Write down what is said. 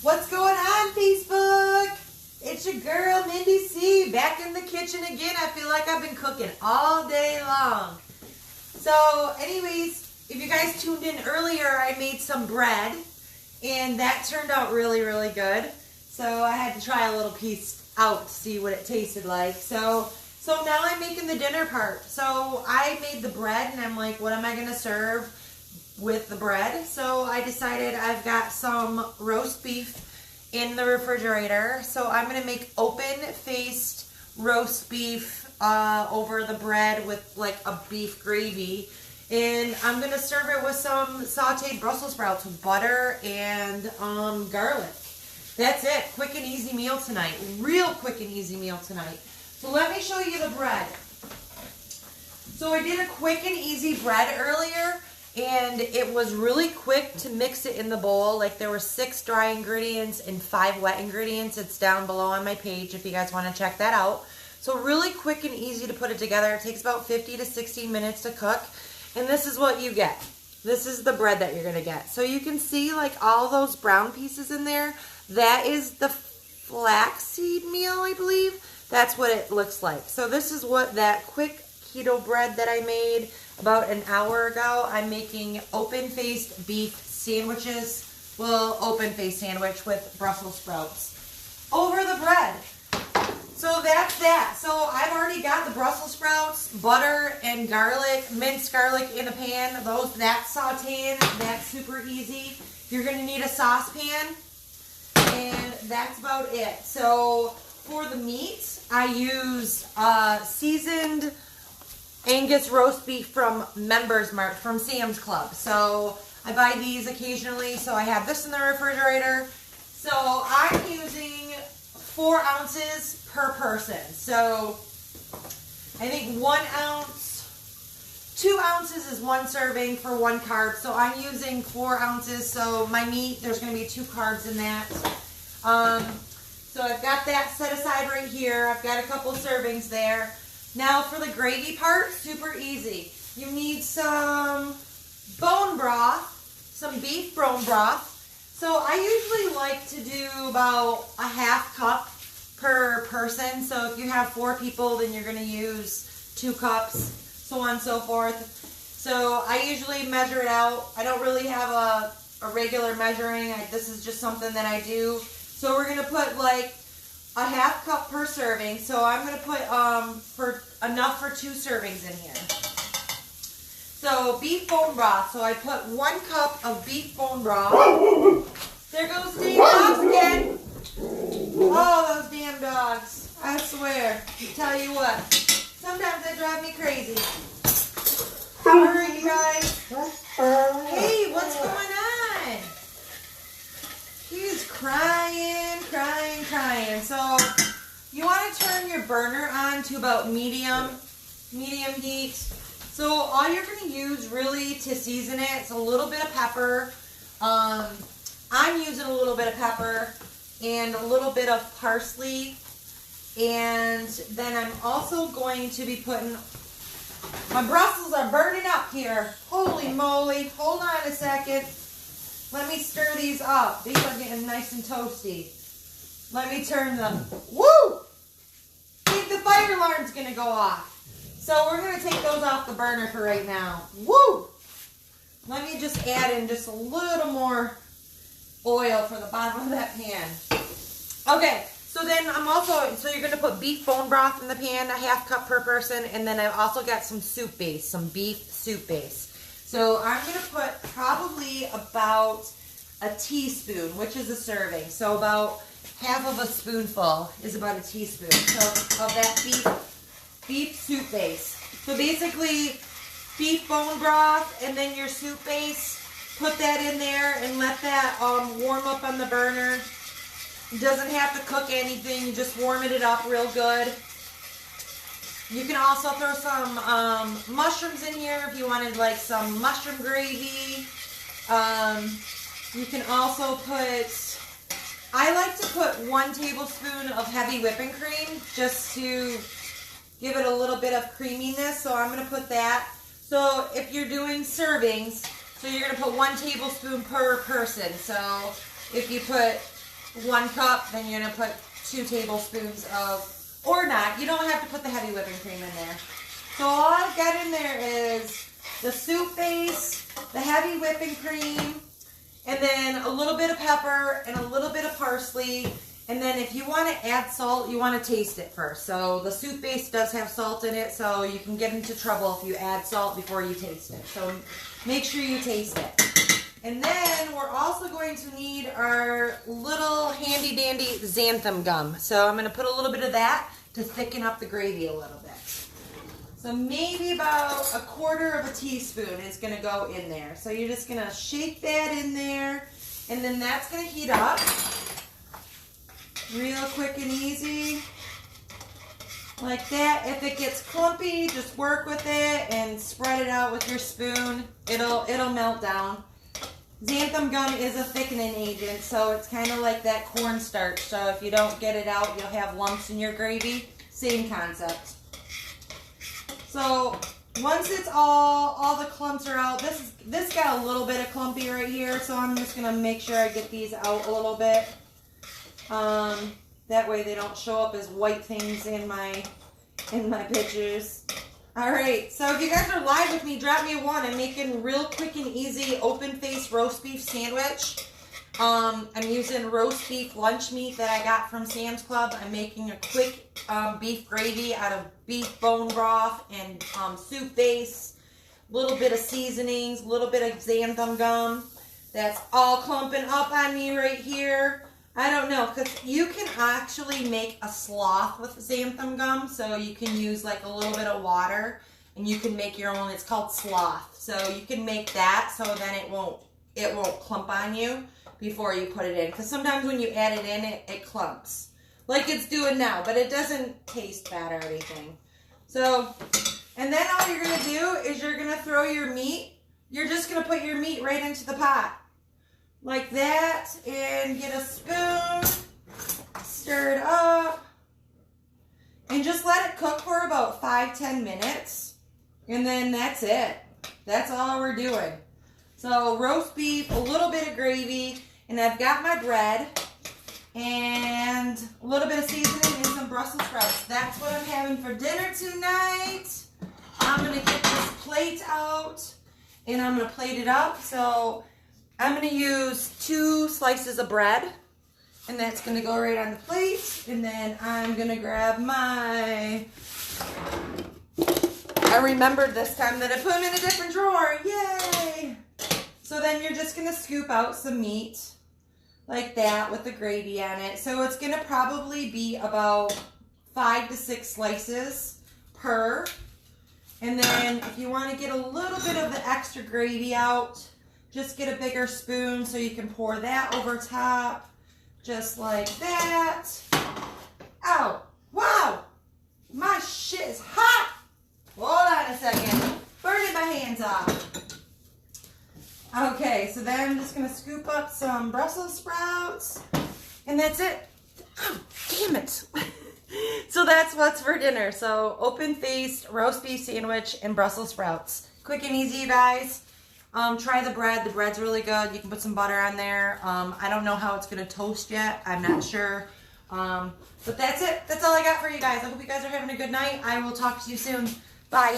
What's going on, Facebook? It's your girl, Mindy C, back in the kitchen again. I feel like I've been cooking all day long. So, anyways, if you guys tuned in earlier, I made some bread, and that turned out really, really good. So, I had to try a little piece out to see what it tasted like. So now I'm making the dinner part. So, I made the bread, and I'm like, what am I going to serve with the bread? So I decided I've got some roast beef in the refrigerator. So I'm going to make open-faced roast beef over the bread with like a beef gravy. And I'm going to serve it with some sauteed Brussels sprouts with butter and garlic. That's it. Quick and easy meal tonight. Real quick and easy meal tonight. So let me show you the bread. So I did a quick and easy bread earlier. And it was really quick to mix it in the bowl. Like there were 6 dry ingredients and 5 wet ingredients. It's down below on my page if you guys want to check that out. So really quick and easy to put it together. It takes about 50 to 60 minutes to cook. And this is what you get. This is the bread that you're going to get. So you can see like all those brown pieces in there. That is the flaxseed meal, I believe. That's what it looks like. So this is what that quick keto bread that I made about an hour ago. I'm making open-faced beef sandwiches. Well, open-faced sandwich with Brussels sprouts over the bread. So that's that. So I've already got the Brussels sprouts, butter, and garlic, minced garlic in a pan. That's sauteing. That's super easy. You're going to need a saucepan, and that's about it. So for the meat, I use seasoned Angus roast beef from Members Mark from Sam's Club. So I buy these occasionally. So I have this in the refrigerator. So I'm using 4 ounces per person. So I think 1 ounce, 2 ounces is 1 serving for 1 carb. So I'm using 4 ounces. So my meat, there's going to be 2 carbs in that. So I've got that set aside right here. I've got a couple servings there. Now for the gravy part, super easy. You need some bone broth, some beef bone broth. So I usually like to do about a half cup per person. So if you have 4 people, then you're going to use 2 cups, so on and so forth. So I usually measure it out. I don't really have a regular measuring. This is just something that I do. So we're going to put like a half cup per serving. So I'm going to put enough for 2 servings in here. So beef bone broth. So I put 1 cup of beef bone broth. There goes the dogs again. Oh, those damn dogs. I swear. I tell you what. Sometimes they drive me crazy. Alright, you guys. Hey, what's going on? He's crying. So you want to turn your burner on to about medium heat. So all you're going to use really to season it is a little bit of pepper. I'm using a little bit of pepper and a little bit of parsley. And then I'm also going to be putting, my Brussels are burning up here. Holy moly. Hold on a second. Let me stir these up. These are getting nice and toasty. Let me turn them. Woo! Think the fire alarm's going to go off. So we're going to take those off the burner for right now. Woo! Let me just add in just a little more oil for the bottom of that pan. Okay, so then so you're going to put beef bone broth in the pan, a half cup per person, and then I've also got some soup base, some beef soup base. So I'm going to put probably about a teaspoon, which is a serving. So about half of a spoonful is about a teaspoon of that beef soup base. So basically beef bone broth and then your soup base, put that in there and let that warm up on the burner. It doesn't have to cook anything, you just warm it up real good. You can also throw some mushrooms in here if you wanted like some mushroom gravy. You can also put, I like to put 1 tablespoon of heavy whipping cream just to give it a little bit of creaminess. So I'm going to put that. So if you're doing servings, so you're going to put 1 tablespoon per person. So if you put 1 cup, then you're going to put 2 tablespoons of, or not, you don't have to put the heavy whipping cream in there. So all I've got in there is the soup base, the heavy whipping cream, and then a little bit of pepper and a little bit of parsley. And then if you want to add salt, you want to taste it first. So the soup base does have salt in it, so you can get into trouble if you add salt before you taste it. So make sure you taste it. And then we're also going to need our little handy dandy xantham gum. So I'm going to put a little bit of that to thicken up the gravy a little bit. So maybe about 1/4 teaspoon is going to go in there. So you're just going to shake that in there, and then that's going to heat up real quick and easy, like that. If it gets clumpy, just work with it and spread it out with your spoon. It'll melt down. Xanthan gum is a thickening agent, so it's kind of like that cornstarch. So if you don't get it out, you'll have lumps in your gravy. Same concept. So once it's all the clumps are out, this got a little bit of clumpy right here, so I'm just gonna make sure I get these out a little bit. That way they don't show up as white things in my pictures. All right, so if you guys are live with me, drop me a 1. I'm making real quick and easy open-faced roast beef sandwich. I'm using roast beef lunch meat that I got from Sam's Club. I'm making a quick beef gravy out of beef bone broth and soup base, a little bit of seasonings, a little bit of xanthan gum. That's all clumping up on me right here. I don't know, because you can actually make a sloth with xanthan gum, so you can use like a little bit of water and you can make your own. It's called sloth. So you can make that so then it won't clump on you before you put it in, because sometimes when you add it in, it clumps like it's doing now, but it doesn't taste bad or anything. So, and then all you're going to do is you're going to throw your meat. You're just going to put your meat right into the pot like that and get a spoon, stir it up, and just let it cook for about 5-10 minutes, and then that's it. That's all we're doing. So roast beef, a little bit of gravy, and I've got my bread and a little bit of seasoning and some Brussels sprouts. That's what I'm having for dinner tonight. I'm going to get this plate out and I'm going to plate it up. So I'm going to use 2 slices of bread, and that's going to go right on the plate. And then I'm going to grab my, I remembered this time that I put them in a different drawer. Yay! So then you're just going to scoop out some meat like that with the gravy on it. So it's going to probably be about 5 to 6 slices per. And then if you want to get a little bit of the extra gravy out, just get a bigger spoon so you can pour that over top, just like that. Ow! Wow! My shit is hot! Hold on a second. Burning my hands off. Okay, so then I'm just going to scoop up some Brussels sprouts, and that's it. Oh, damn it. So that's what's for dinner. So open-faced roast beef sandwich and Brussels sprouts. Quick and easy, you guys. Try the bread. The bread's really good. You can put some butter on there. I don't know how it's going to toast yet. I'm not sure. But that's it. That's all I got for you guys. I hope you guys are having a good night. I will talk to you soon. Bye.